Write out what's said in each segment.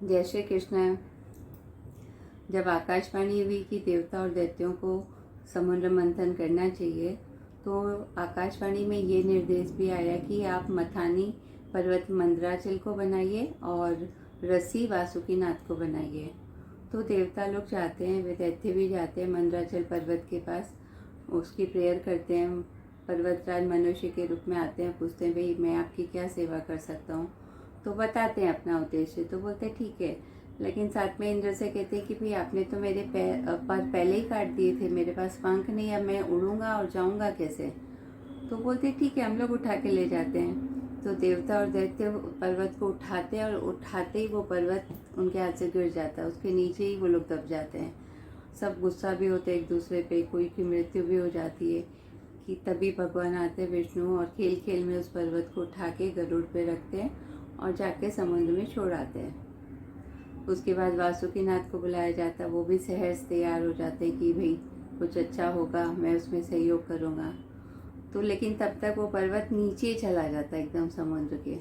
जय श्री कृष्ण। जब आकाशवाणी हुई कि देवता और दैत्यों को समुद्र मंथन करना चाहिए, तो आकाशवाणी में ये निर्देश भी आया कि आप मथानी पर्वत मंदराचल को बनाइए और रस्सी वासुकीनाथ को बनाइए। तो देवता लोग जाते हैं, वे दैत्य भी जाते हैं मंदराचल पर्वत के पास, उसकी प्रेयर करते हैं। पर्वतराज मनुष्य के रूप में आते हैं, पूछते हैं भाई मैं आपकी क्या सेवा कर सकता हूँ। तो बताते हैं अपना उद्देश्य। तो बोलते हैं ठीक है, लेकिन साथ में इंद्र से कहते हैं कि भाई आपने तो मेरे पर पहले ही काट दिए थे, मेरे पास पंख नहीं, अब मैं उड़ूंगा और जाऊंगा कैसे। तो बोलते हैं ठीक है, हम लोग उठा के ले जाते हैं। तो देवता और दैत्य पर्वत को उठाते हैं और उठाते ही वो पर्वत उनके हाथ से गिर जाता है, उसके नीचे ही वो लोग दब जाते हैं। सब गुस्सा भी होते हैं एक दूसरे पे, कोई की मृत्यु भी हो जाती है। कि तभी भगवान आते हैं विष्णु और खेल खेल में उस पर्वत को उठा के गरुड़ पे रखते हैं और जाके समुद्र में छोड़ आते हैं। उसके बाद वासुकीनाथ को बुलाया जाता है, वो भी सहर्ष तैयार हो जाते हैं कि भाई कुछ अच्छा होगा, मैं उसमें सहयोग करूँगा। तो लेकिन तब तक वो पर्वत नीचे चला जाता है एकदम समुद्र के।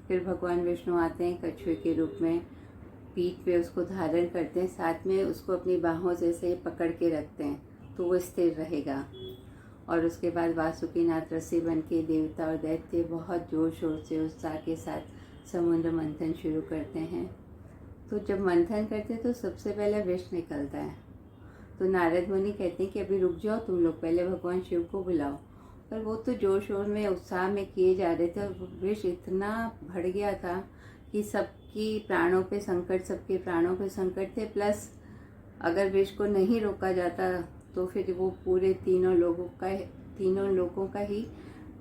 फिर भगवान विष्णु आते हैं कछुए के रूप में, पीठ पे उसको धारण करते हैं, साथ में उसको अपनी बाहों से ऐसे पकड़ के रखते हैं तो वो स्थिर रहेगा। और उसके बाद वासुकीनाथ रस्सी बन के देवता और दैत्य बहुत जोर शोर से उत्साह के साथ समुद्र मंथन शुरू करते हैं। तो जब मंथन करते हैं तो सबसे पहले विष निकलता है। तो नारद मुनि कहते हैं कि अभी रुक जाओ तुम लोग, पहले भगवान शिव को बुलाओ। पर वो तो जोर शोर में उत्साह में किए जा रहे थे और विष इतना बढ़ गया था कि सबकी प्राणों पे संकट, सबके प्राणों पे संकट थे। प्लस अगर विष को नहीं रोका जाता तो फिर वो पूरे तीनों लोगों का ही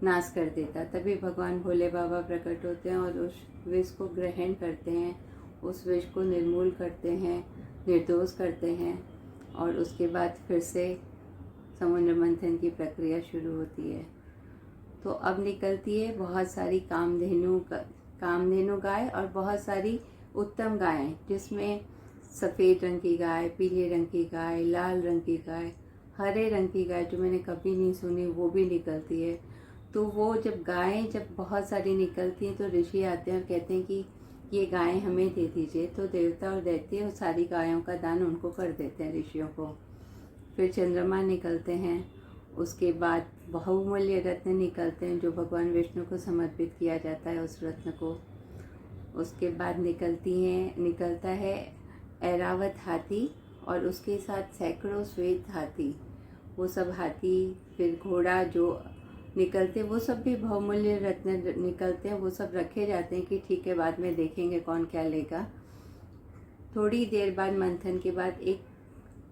नाश कर देता। तभी भगवान भोले बाबा प्रकट होते हैं और उस विष को ग्रहण करते हैं, उस विष को निर्मूल करते हैं, निर्दोष करते हैं। और उसके बाद फिर से समुद्र मंथन की प्रक्रिया शुरू होती है। तो अब निकलती है बहुत सारी कामधेनु गाय और बहुत सारी उत्तम गायें, जिसमें सफ़ेद रंग की गाय, पीले रंग की गाय, लाल रंग की गाय, हरे रंग की गाय जो मैंने कभी नहीं सुनी वो भी निकलती है। तो वो जब बहुत सारी निकलती हैं तो ऋषि आते हैं और कहते हैं कि ये गायें हमें दे दीजिए। तो देवता और दैत्य उस सारी गायों का दान उनको कर देते हैं, ऋषियों को। फिर चंद्रमा निकलते हैं, उसके बाद बहुमूल्य रत्न निकलते हैं जो भगवान विष्णु को समर्पित किया जाता है उस रत्न को। उसके बाद निकलता है ऐरावत हाथी और उसके साथ सैकड़ों श्वेत हाथी। वो सब हाथी, फिर घोड़ा जो निकलते, वो सब भी बहुमूल्य रत्न निकलते हैं। वो सब रखे जाते हैं कि ठीक है बाद में देखेंगे कौन क्या लेगा। थोड़ी देर बाद मंथन के बाद एक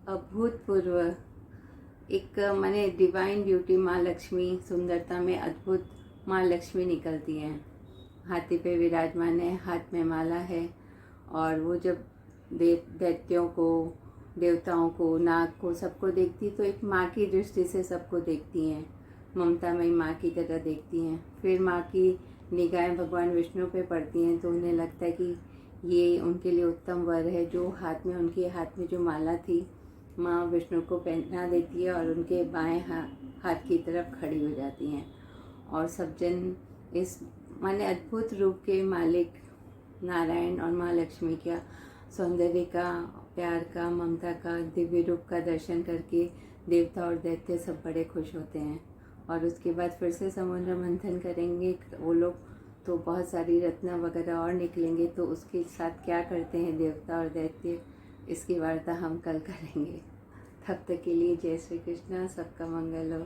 अभूतपूर्व, एक माने डिवाइन ब्यूटी, माँ लक्ष्मी, सुंदरता में अद्भुत माँ लक्ष्मी निकलती हैं। हाथी पे विराजमान है, हाथ में माला है। और वो जब दैत्यों को, देवताओं को, नाग को, सबको देखती तो एक माँ की दृष्टि से सबको देखती हैं, ममतामयी माँ की तरह देखती हैं। फिर माँ की निगाहें भगवान विष्णु पे पड़ती हैं तो उन्हें लगता है कि ये उनके लिए उत्तम वर है। जो उनके हाथ में जो माला थी, माँ विष्णु को पहना देती है और उनके बाएं हाथ की तरफ खड़ी हो जाती हैं। और सब जन इस माने अद्भुत रूप के मालिक नारायण और माँ लक्ष्मी का सौंदर्य का, प्यार का, ममता का, दिव्य रूप का दर्शन करके देवता और दैत्य सब बड़े खुश होते हैं। और उसके बाद फिर से समुद्र मंथन करेंगे वो लोग, तो बहुत सारी रत्न वगैरह और निकलेंगे। तो उसके साथ क्या करते हैं देवता और दैत्य, इसकी वार्ता हम कल करेंगे। तब तक के लिए जय श्री कृष्ण, सबका मंगल हो।